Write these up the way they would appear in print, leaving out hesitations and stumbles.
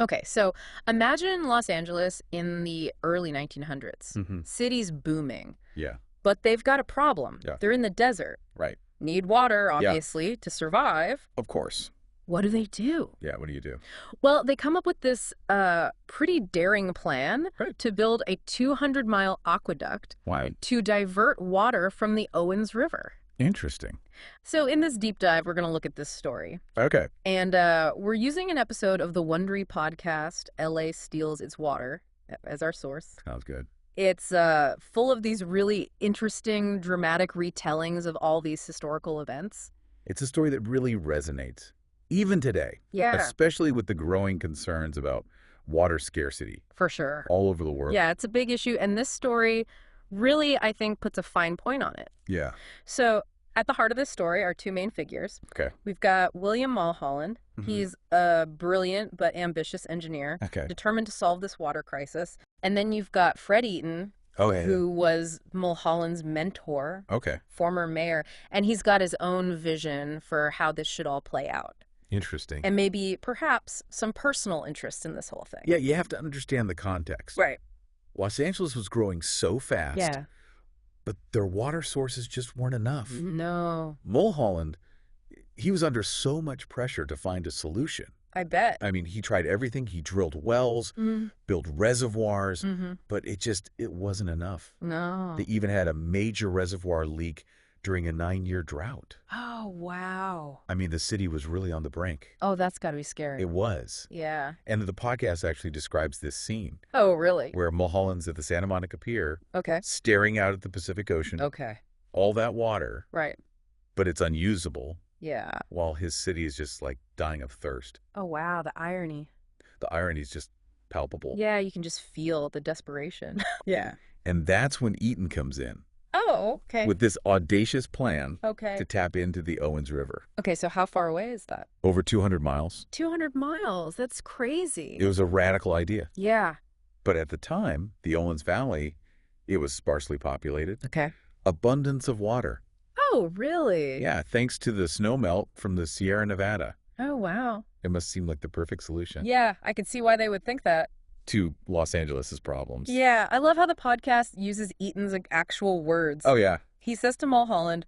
Okay, so imagine Los Angeles in the early 1900s. Hmm. City's booming, Yeah. but they've got a problem. Yeah. They're in the desert. Right. Need water, Yeah. obviously, to survive. Of course. What do they do? Yeah. What do you do? Well, they come up with this pretty daring plan Right. to build a 200-mile aqueduct Wow. to divert water from the Owens River. Interesting. So in this deep dive, we're going to look at this story. Okay. And we're using an episode of the Wondery podcast, LA Steals Its Water, as our source. Sounds good. It's full of these really interesting, dramatic retellings of all these historical events. It's a story that really resonates, even today, Yeah, especially with the growing concerns about water scarcity for sure. all over the world. Yeah, it's a big issue. And this story really, I think, puts a fine point on it. Yeah. So at the heart of this story are two main figures. Okay. We've got William Mulholland. Mhm. He's a brilliant but ambitious engineer, Okay. determined to solve this water crisis. And then you've got Fred Eaton, Oh, yeah. who was Mulholland's mentor, Okay. former mayor, and he's got his own vision for how this should all play out. Interesting. And maybe, perhaps, some personal interest in this whole thing. Yeah, you have to understand the context. Right. Los Angeles was growing so fast, Yeah. but their water sources just weren't enough. No, Mulholland, he was under so much pressure to find a solution. I bet. I mean, he tried everything. He drilled wells, built reservoirs, Mm-hmm. but it wasn't enough. No. They even had a major reservoir leak during a 9-year drought. Oh, wow. I mean, the city was really on the brink. Oh, that's got to be scary. It was. Yeah. And the podcast actually describes this scene Oh, really? where Mulholland's at the Santa Monica Pier, Okay. staring out at the Pacific Ocean, Okay. all that water, Right. but it's unusable, Yeah. while his city is just like dying of thirst. Oh, wow. The irony. The irony is just palpable. Yeah, you can just feel the desperation. Yeah. And that's when Eaton comes in Oh, okay. with this audacious plan Okay. to tap into the Owens River. Okay, so how far away is that? Over 200 miles. 200 miles. That's crazy. It was a radical idea. Yeah. But at the time, the Owens Valley, it was sparsely populated. Okay. Abundance of water. Oh, really? Yeah, thanks to the snowmelt from the Sierra Nevada. Oh, wow. It must seem like the perfect solution Yeah, I could see why they would think that. to Los Angeles's problems. Yeah, I love how the podcast uses Eaton's actual words. Oh, yeah. He says to Mulholland,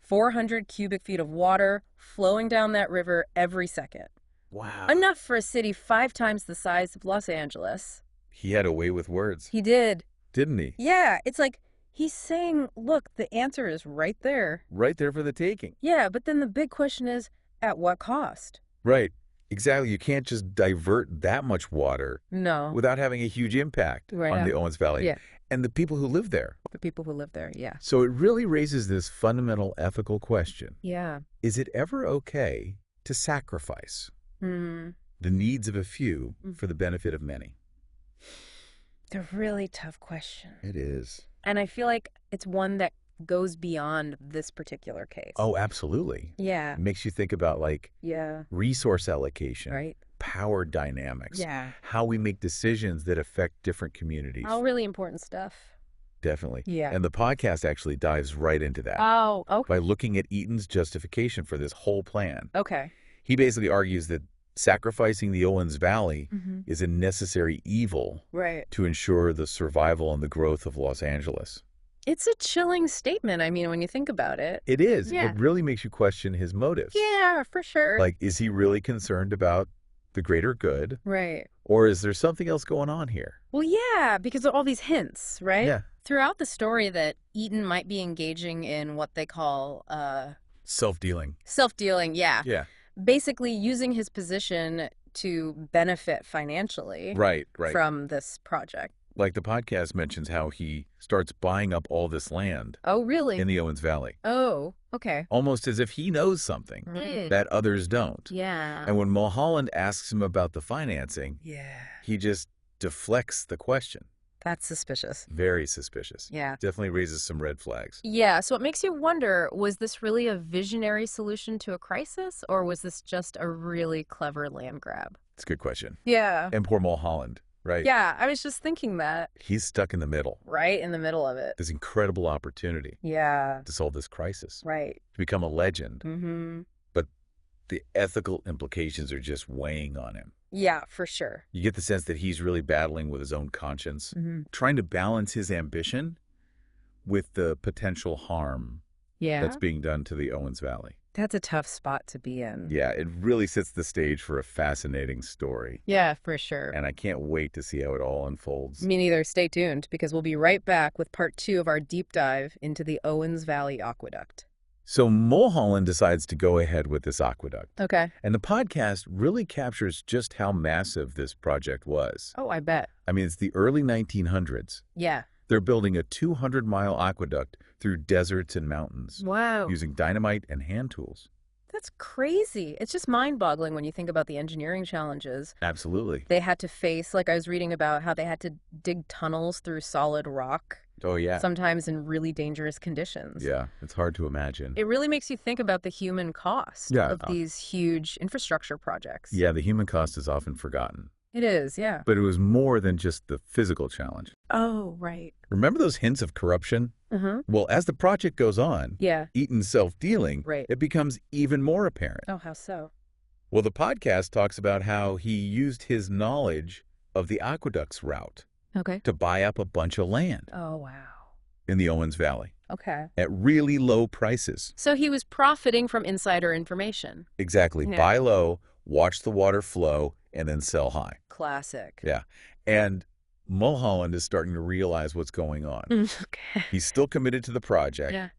400 cubic feet of water flowing down that river every second. Wow. Enough for a city 5 times the size of Los Angeles. He had a way with words, He did. didn't he? Yeah, it's like he's saying, look, the answer is right there. Right there for the taking. Yeah, but then the big question is, at what cost? Right. Exactly. You can't just divert that much water No. without having a huge impact Right. on the Owens Valley Yeah. and the people who live there. The people who live there, yeah. So it really raises this fundamental ethical question. Yeah. Is it ever okay to sacrifice Hmm. the needs of a few for the benefit of many? It's a really tough question. It is. And I feel like it's one that goes beyond this particular case. Oh, absolutely. Yeah. It makes you think about like Yeah. resource allocation, Right? power dynamics, Yeah. how we make decisions that affect different communities. All really important stuff. Definitely. Yeah. And the podcast actually dives right into that Oh, okay. by looking at Eaton's justification for this whole plan. Okay. He basically argues that sacrificing the Owens Valley Mm-hmm. is a necessary evil Right. to ensure the survival and the growth of Los Angeles. It's a chilling statement, I mean, when you think about it. It is. Yeah. It really makes you question his motives. Yeah, for sure. Like, is he really concerned about the greater good? Right. Or is there something else going on here? Well, yeah, because of all these hints, right? Yeah. Throughout the story that Eaton might be engaging in what they call Self-dealing. self-dealing, yeah. Yeah. Basically using his position to benefit financially Right. from this project. Like the podcast mentions how he starts buying up all this land Oh, really? in the Owens Valley, Oh, okay. almost as if he knows something Mm. that others don't. Yeah. And when Mulholland asks him about the financing, Yeah. he just deflects the question. That's suspicious. Very suspicious. Yeah. Definitely raises some red flags. Yeah, so it makes you wonder, was this really a visionary solution to a crisis, or was this just a really clever land grab? It's a good question. Yeah. And poor Mulholland, right? Yeah, I was just thinking that. He's stuck in the middle. Right in the middle of it. This incredible opportunity Yeah. to solve this crisis, Right. to become a legend. Mm-hmm. But the ethical implications are just weighing on him. Yeah, for sure. You get the sense that he's really battling with his own conscience, trying to balance his ambition with the potential harm that's Yeah. being done to the Owens Valley. That's a tough spot to be in. Yeah, it really sets the stage for a fascinating story. Yeah, for sure. And I can't wait to see how it all unfolds. Me neither. Stay tuned because we'll be right back with part 2 of our deep dive into the Owens Valley Aqueduct. So Mulholland decides to go ahead with this aqueduct. Okay. And the podcast really captures just how massive this project was. Oh, I bet. I mean, it's the early 1900s. Yeah. They're building a 200-mile aqueduct through deserts and mountains Wow. using dynamite and hand tools. That's crazy. It's just mind-boggling when you think about the engineering challenges Absolutely. they had to face. Like I was reading about how they had to dig tunnels through solid rock, Oh, yeah. sometimes in really dangerous conditions. Yeah, it's hard to imagine. It really makes you think about the human cost Yeah. of these huge infrastructure projects. Yeah, the human cost is often forgotten. It is, yeah. But it was more than just the physical challenge. Oh, right. Remember those hints of corruption? Mm-hmm. Well, as the project goes on, Yeah. Eaton's self-dealing, Right. it becomes even more apparent. Oh, how so? Well, the podcast talks about how he used his knowledge of the aqueduct's route Okay. to buy up a bunch of land Oh, wow. in the Owens Valley Okay. at really low prices. So he was profiting from insider information. Exactly. Yeah. Buy low, watch the water flow, and then sell high. Classic. Yeah. And Mulholland is starting to realize what's going on. Okay. He's still committed to the project, Yeah.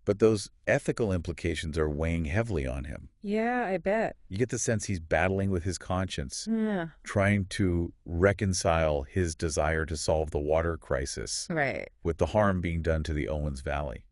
but those ethical implications are weighing heavily on him. Yeah, I bet. You get the sense he's battling with his conscience, Yeah. trying to reconcile his desire to solve the water crisis Right. with the harm being done to the Owens Valley.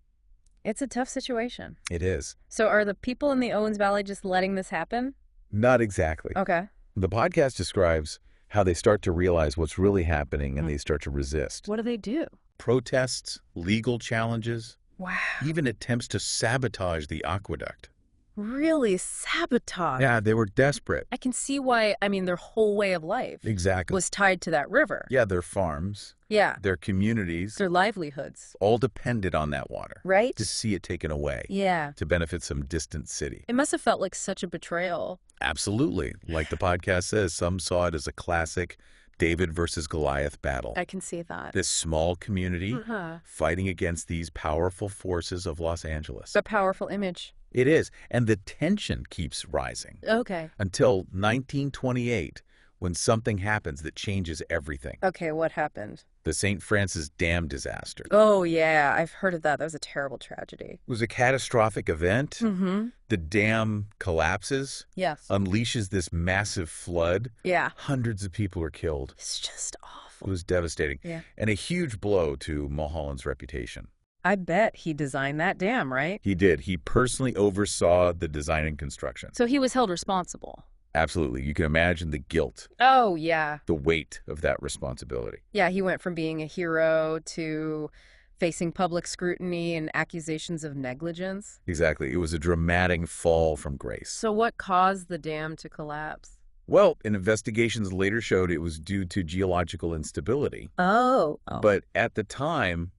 It's a tough situation. It is. So are the people in the Owens Valley just letting this happen? Not exactly. Okay. The podcast describes how they start to realize what's really happening and they start to resist. What do they do? Protests, legal challenges, Wow. even attempts to sabotage the aqueduct. Really sabotage. Yeah, they were desperate. I can see why, their whole way of life Exactly. was tied to that river. Yeah, their farms, Yeah. their communities, Their livelihoods. all depended on that water. Right? To see it taken away. Yeah. To benefit some distant city. It must have felt like such a betrayal. Absolutely. Like the podcast says, some saw it as a classic David versus Goliath battle. I can see that. This small community Uh-huh. fighting against these powerful forces of Los Angeles. A powerful image. It is. And the tension keeps rising Okay. until 1928, when something happens that changes everything. Okay, what happened? The St. Francis Dam disaster. Oh, yeah, I've heard of that. That was a terrible tragedy. It was a catastrophic event. Mm-hmm. The dam collapses, Yes. unleashes this massive flood. Yeah. Hundreds of people are killed. It's just It awful. was devastating. Yeah. And a huge blow to Mulholland's reputation. I bet he designed that dam, right? He did. He personally oversaw the design and construction. So he was held responsible. Absolutely. You can imagine the guilt, Oh, yeah. the weight of that responsibility. Yeah, he went from being a hero to facing public scrutiny and accusations of negligence. Exactly. It was a dramatic fall from grace. So what caused the dam to collapse? Well, investigations later showed it was due to geological instability. Oh. But at the time,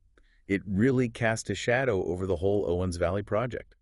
it really cast a shadow over the whole Owens Valley project.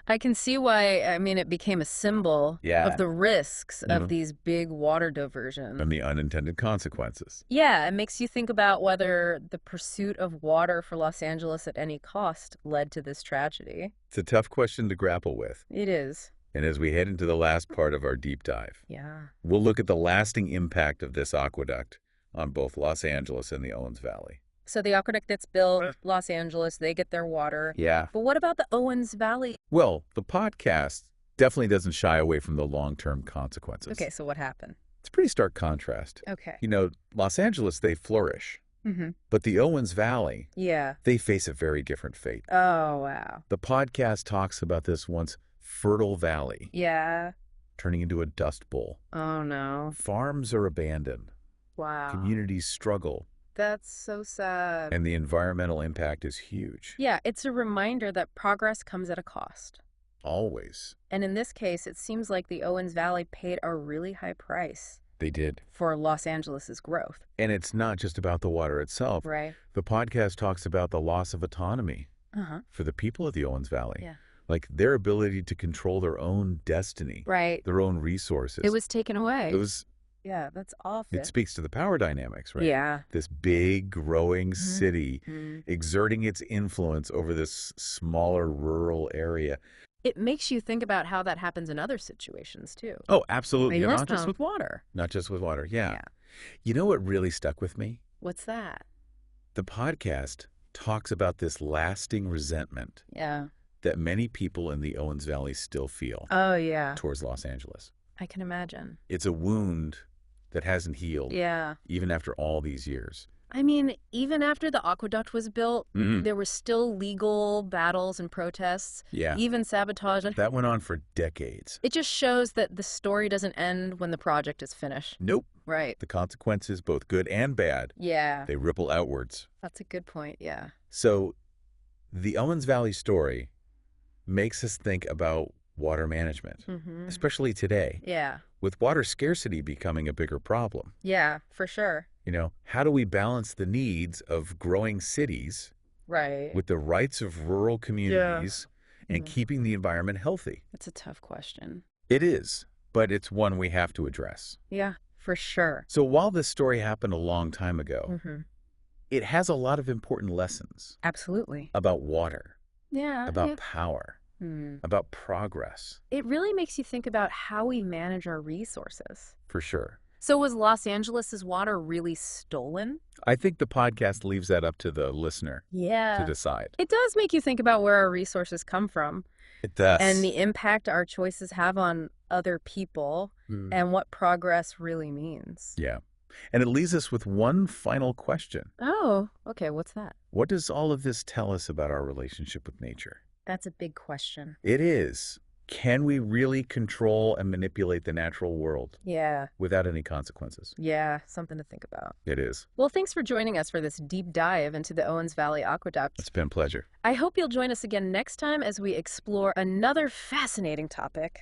I can see why, it became a symbol Yeah. of the risks Mhm. of these big water diversions. And the unintended consequences. Yeah, it makes you think about whether the pursuit of water for Los Angeles at any cost led to this tragedy. It's a tough question to grapple with. It is. And as we head into the last part of our deep dive, Yeah. we'll look at the lasting impact of this aqueduct on both Los Angeles and the Owens Valley. So the aqueduct that's built, Los Angeles, they get their water. Yeah. But what about the Owens Valley? Well, the podcast definitely doesn't shy away from the long-term consequences. Okay, so what happened? It's a pretty stark contrast. Okay. You know, Los Angeles, they flourish. Mm-hmm. But the Owens Valley, Yeah. they face a very different fate. Oh, wow. The podcast talks about this once fertile valley Yeah. turning into a dust bowl. Oh, no. Farms are abandoned. Wow. Communities struggle. That's so sad. And the environmental impact is huge. Yeah, it's a reminder that progress comes at a cost. Always. And in this case, it seems like the Owens Valley paid a really high price They did. for Los Angeles's growth. And it's not just about the water itself. Right. The podcast talks about the loss of autonomy Uh-huh. for the people of the Owens Valley. Yeah. Like their ability to control their own destiny, Right. their own resources. It was taken away. It was Yeah, that's awful. It speaks to the power dynamics, right? Yeah. This big, growing Mhm. city Mhm. exerting its influence over this smaller rural area. It makes you think about how that happens in other situations, too. Oh, absolutely. Not Not just with water. not just with water. Yeah. Yeah. You know what really stuck with me? What's that? The podcast talks about this lasting resentment Yeah. that many people in the Owens Valley still feel Oh, yeah. towards Los Angeles. I can imagine. It's a wound that hasn't healed, Yeah. even after all these years. I mean, even after the aqueduct was built, Mhm. there were still legal battles and protests, Yeah. even sabotage. That went on for decades. It just shows that the story doesn't end when the project is finished. Nope. Right. The consequences, both good and bad, Yeah. they ripple outwards. That's a good point. Yeah. So the Owens Valley story makes us think about water management, especially today, Yeah. with water scarcity becoming a bigger problem. Yeah, for sure. How do we balance the needs of growing cities Right. with the rights of rural communities and Yeah. keeping the environment healthy? That's a tough question. It is, but it's one we have to address. Yeah, for sure. So while this story happened a long time ago, Mm-hmm. it has a lot of important lessons Absolutely. about water, Yeah. about power, Hmm. about progress, It really makes you think about how we manage our resources. for sure. So was Los Angeles's water really stolen? I think the podcast leaves that up to the listener to Yeah. decide. It does make you think about where our resources come from It does. and the impact our choices have on other people and what progress really means. Yeah. And it leaves us with one final question. Oh, okay. What's that? What does all of this tell us about our relationship with nature? That's a big question. It is. Can we really control and manipulate the natural world Yeah. without any consequences? Yeah. Something to think about. It is. Well, thanks for joining us for this deep dive into the Owens Valley Aqueduct. It's been a pleasure. I hope you'll join us again next time as we explore another fascinating topic.